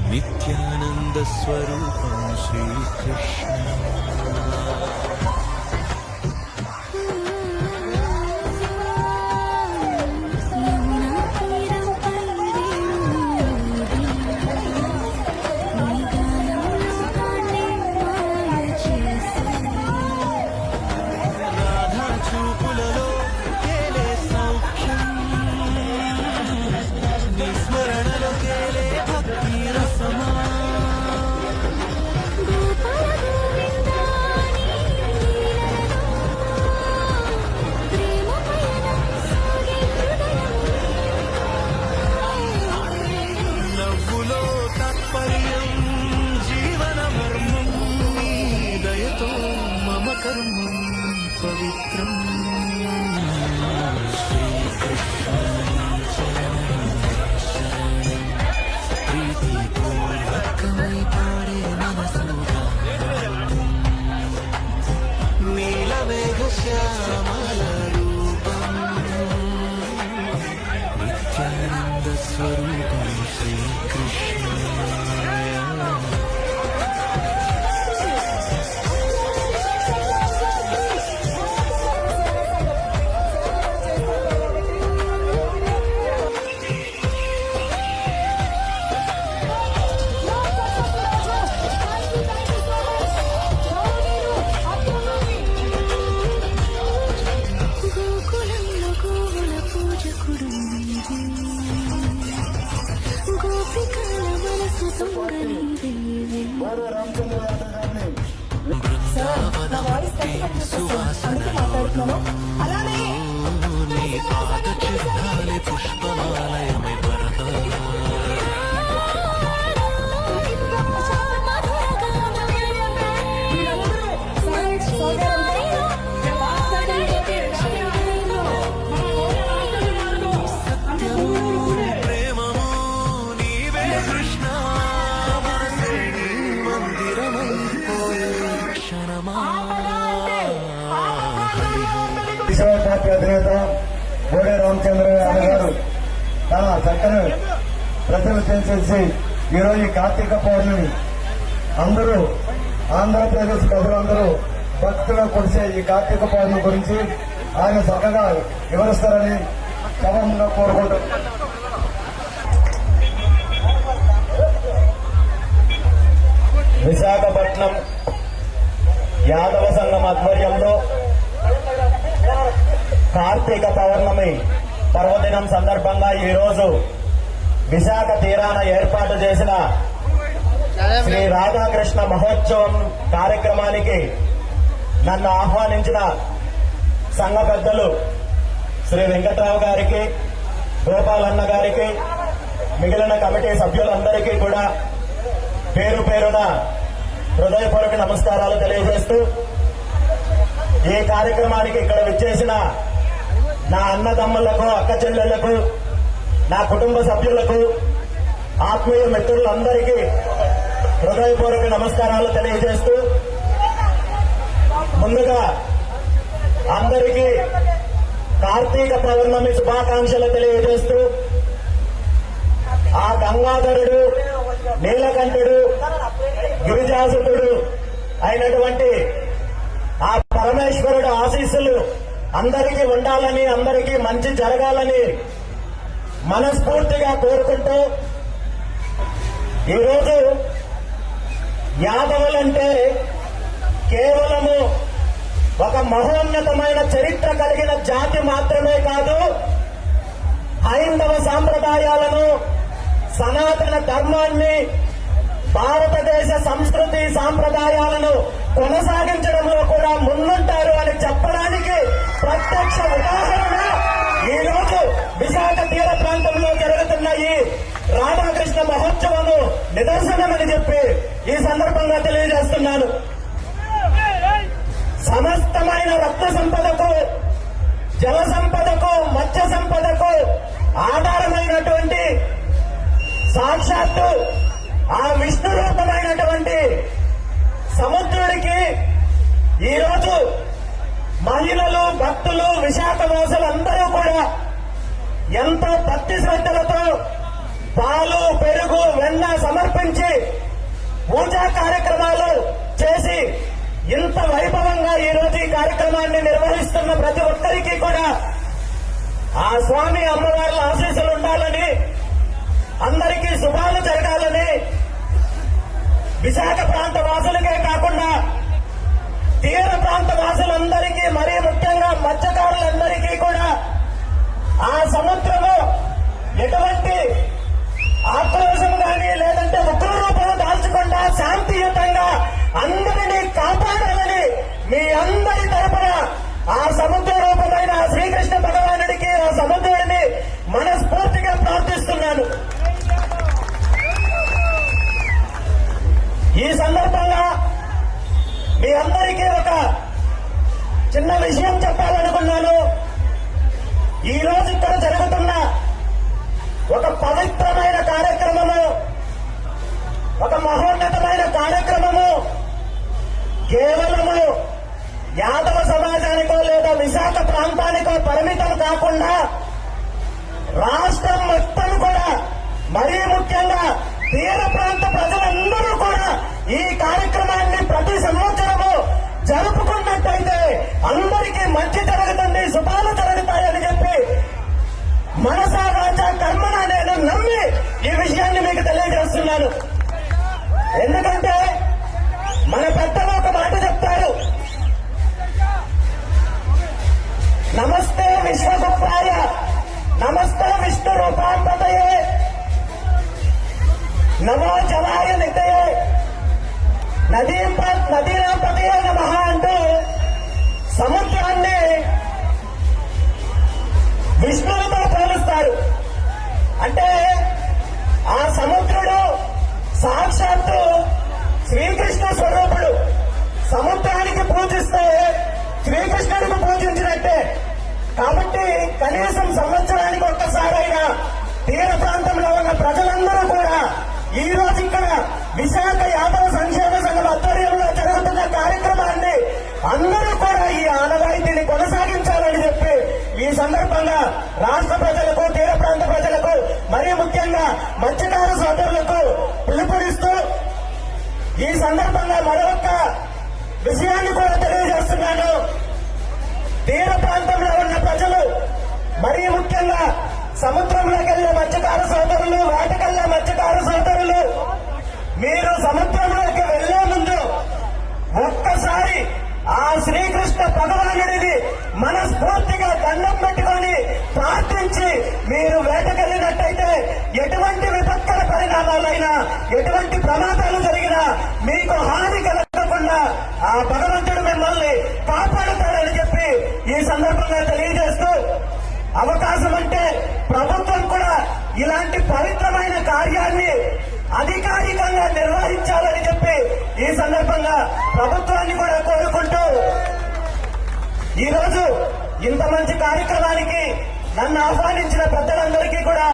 నిత్యానంద స్వరూపం శ్రీకృష్ణ కర్మం పవిత్రం ప్రీతిపూర్వకమై పాడే మనసుగా నీలమేఘ శ్యామల రూపం నిత్యానంద స్వరూపం శ్రీకృష్ణ నీ పాద చిహ్నాలే పుష్పమాలయమై ప్రేమము నీవే కృష్ణ మనసే మందిరమైపోయే క్షణమా పార్టీ అధినేత బోడే రామచంద్ర యాదవ్ గారు తన చక్కని ప్రజలు చేసేసి ఈరోజు కార్తీక పౌర్ణమి అందరూ ఆంధ్రప్రదేశ్ ప్రజలందరూ భక్తులు కొలిసే ఈ కార్తీక పౌర్ణమి గురించి ఆయన చక్కగా వివరిస్తారని సభంగా కోరుకుంటారు. విశాఖపట్నం యాదవ సంఘం ఆధ్వర్యంలో కార్తీక పౌర్ణమి పర్వదినం సందర్భంగా ఈరోజు విశాఖ తీరాన ఏర్పాటు చేసిన శ్రీ రాధాకృష్ణ మహోత్సవం కార్యక్రమానికి నన్ను ఆహ్వానించిన సంఘ పెద్దలు శ్రీ వెంకట్రావు గారికి, గోపాలన్న గారికి, మిగిలిన కమిటీ సభ్యులందరికీ కూడా పేరు పేరున హృదయపూర్వక నమస్కారాలు తెలియజేస్తూ ఈ కార్యక్రమానికి ఇక్కడ విచ్చేసిన నా అన్నదమ్ములకు, అక్క చెల్లెళ్లకు, నా కుటుంబ సభ్యులకు, ఆత్మీయ మిత్రులందరికీ హృదయపూర్వక నమస్కారాలు తెలియజేస్తూ ముందుగా అందరికీ కార్తీక పౌర్ణమి శుభాకాంక్షలు తెలియజేస్తూ ఆ గంగాధరుడు, నీలకంఠుడు, గిరిజాసుడు అయినటువంటి ఆ పరమేశ్వరుడు ఆశీస్సులు అందరికీ ఉండాలని, అందరికీ మంచి జరగాలని మనస్ఫూర్తిగా కోరుకుంటూ ఈరోజు యాదవులంటే కేవలము ఒక మహోన్నతమైన చరిత్ర కలిగిన జాతి మాత్రమే కాదు, హైందవ సాంప్రదాయాలను, సనాతన ధర్మాన్ని, భారతదేశ సంస్కృతి సాంప్రదాయాలను కొనసాగించడంలో కూడా ముందుంటారు అని చెప్పడానికి ప్రత్యక్ష ఉదాహరణ ఈరోజు విశాఖ తీర ప్రాంతంలో జరుగుతున్న ఈ రాధాకృష్ణ మహోత్సవము నిదర్శనమని చెప్పి ఈ సందర్భంగా తెలియజేస్తున్నాను. సమస్తమైన రత్న సంపదకు, జల సంపదకు, మత్స్య సంపదకు ఆధారమైనటువంటి సాక్షాత్తు ఆ విష్ణు రూపమైనటువంటి సముద్రుడికి ఈరోజు మహిళలు, భక్తులు, విశాఖ వాసులందరూ కూడా ఎంతో భక్తి శ్రద్ధలతో పాలు పెరుగు వెన్న సమర్పించి పూజా కార్యక్రమాలు చేసి ఇంత వైభవంగా ఈ రోజు ఈ కార్యక్రమాన్ని నిర్వహిస్తున్న ప్రతి ఒక్కరికి కూడా ఆ స్వామి అమ్మవార్ల ఆశీస్సులు ఉండాలని, అందరికీ శుభాలు జరగాలని, విశాఖ ప్రాంత వాసులకే కాకుండా తీర ప్రాంత వాసులందరికీ, మరీ ముఖ్యంగా మత్స్యకారులందరికీ కూడా ఆ సముద్రము ఎటువంటి ఆక్రోశం కానీ లేదంటే ఉగ్ర రూపం దాల్చకుండా శాంతియుతంగా అందరినీ కాపాడాలని మీ అందరి తరపున ఆ సముద్ర రూపమైన శ్రీకృష్ణ భగవానుడికి, ఆ సముద్రుడిని మనస్ఫూర్తిగా ప్రార్థిస్తున్నాను. ఈ సందర్భంగా మీ అందరికీ ఒక చిన్న విషయం చెప్పాలనుకున్నాను. ఈ రోజు ఇక్కడ జరుగుతున్న ఒక పవిత్రమైన కార్యక్రమము, ఒక మహోన్నతమైన కార్యక్రమము కేవలము యాదవ సమాజానికో లేదా విశాఖ ప్రాంతానికో పరిమితం కాకుండా రాష్ట్రం మొత్తం కూడా, మరీ ముఖ్యంగా తీర ప్రాంత ప్రజలందరూ కూడా ఈ కార్యక్రమాన్ని ప్రతి సంవత్సరము జరుపుకున్నట్టయితే అందరికీ మంచి జరుగుతుంది, శుభాలు జరుగుతాయని చెప్పి మనసా వాచా కర్మన నేను నమ్మి ఈ విషయాన్ని మీకు తెలియజేస్తున్నాను. ఎందుకంటే మన పెద్దలు ఒక మాట చెప్తారు, నమస్తే విశ్వగుప్తాయ నమస్తే విష్ణు రూపాంతయే నమో జలాయ నితయే నదీనాపతయే నమః అంటూ సముద్రాన్ని విష్ణువుతో పోలుస్తారు. అంటే ఆ సముద్రుడు సాక్షాత్తు శ్రీకృష్ణ స్వరూపుడు. సముద్రానికి పూజిస్తే శ్రీకృష్ణుడికి పూజించినట్టే. కాబట్టి కనీసం సంవత్సరానికి ఒక్కసారైనా తీర ప్రాంతంలో ఉన్న ప్రజలందరూ కూడా ఈ రోజు ఇక్కడ విశాఖ యాదవ సంక్షేమ సంఘం ఆధ్వర్యంలో జరుగుతున్న కార్యక్రమాన్ని అందరూ కూడా ఈ ఆనవాయితీని కొనసాగించాలని చెప్పి ఈ సందర్భంగా రాష్ట్ర ప్రజలకు, తీర ప్రాంత ప్రజలకు, మరీ ముఖ్యంగా మత్స్యకార సోదరులకు పిలుపునిస్తూ ఈ సందర్భంగా మరొక విషయాన్ని కూడా తెలియజేస్తున్నాను. తీర ప్రాంతంలో ఉన్న ప్రజలు, మరీ ముఖ్యంగా సముద్రంలోకి వెళ్లే మత్స్యకార సోదరులు, వేటకెళ్లే మత్స్యకార సోదరులు, మీరు సముద్రంలోకి వెళ్లే ముందు ఒక్కసారి ఆ శ్రీకృష్ణ భగవానుడిని మనస్ఫూర్తిగా దండం పెట్టుకొని ప్రార్థించి మీరు వేటకెళ్లినట్టయితే ఎటువంటి విపత్కర పరిణామాలైనా, ఎటువంటి ప్రమాదాలు జరిగినా మీకు హాని కలగకుండా ఆ భగవంతుడు మిమ్మల్ని కాపాడుతాడని చెప్పి ఈ సందర్భంగా తెలియజేస్తూ, అవకాశం అంటే ప్రభుత్వం కూడా ఇలాంటి పవిత్రమైన కార్యాన్ని అధికారికంగా నిర్వహించాలని చెప్పి ఈ సందర్భంగా ప్రభుత్వాన్ని కూడా కోరుకుంటూ, ఈరోజు ఇంత మంచి కార్యక్రమానికి నన్ను ఆహ్వానించిన పెద్దలందరికీ కూడా